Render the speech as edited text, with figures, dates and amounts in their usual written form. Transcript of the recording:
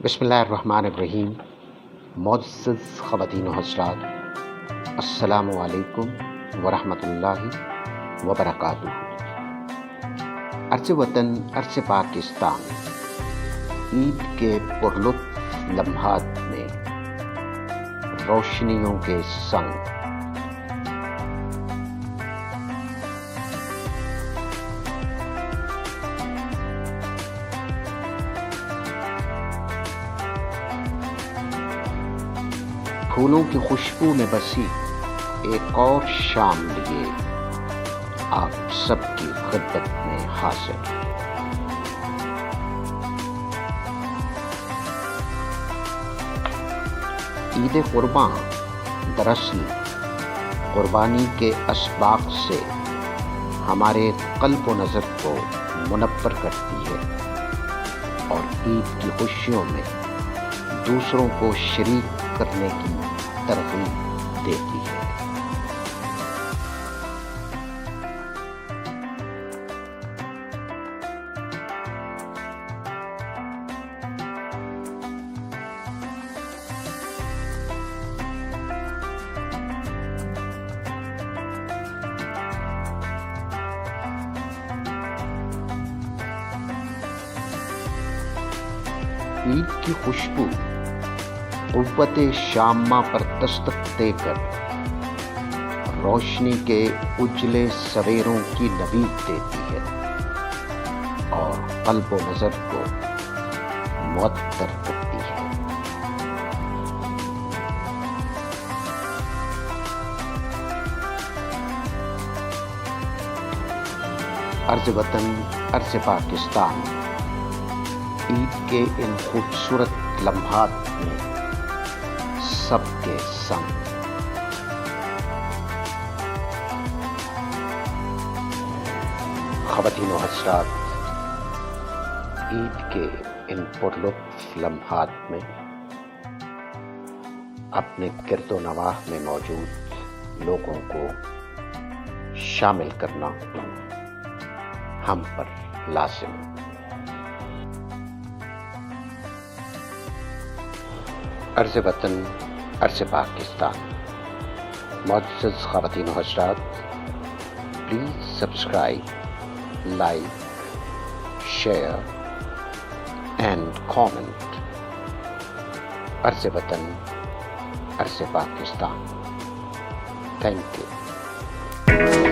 بسم اللہ الرحمن الرحیم۔ معزز خواتین و حضرات، السلام علیکم ورحمۃ اللہ وبرکاتہ۔ عرص وطن عرص پاکستان، عید کے پرلطف لمحات میں روشنیوں کے سنگ پھولوں کی خوشبو میں بسی ایک اور شام لیے آپ سب کی خدمت میں حاضر۔ عید قرباں دراصل قربانی کے اسباق سے ہمارے قلب و نظر کو منور کرتی ہے اور عید کی خوشیوں میں دوسروں کو شریک کرنے کی ترغیب دیتی ہے۔ عید کی خوشبو قوت شامہ پر دستک دے کر روشنی کے اجلے سویروں کی نوید دیتی ہے اور قلب و نظر کو معطر کرتی ہے۔ عرض وطن عرض پاکستان، عید کے ان خوبصورت لمحات میں سب کے سنگ۔ خواتین و حضرات، عید کے ان پرلطف لمحات میں اپنے گرد و نواح میں موجود لوگوں کو شامل کرنا ہم پر لازم۔ عرض وطن عرض پاکستان، معزز خواتین و حضرات، please subscribe, like, share and comment. عرض وطن عرض پاکستان، تھینک یو۔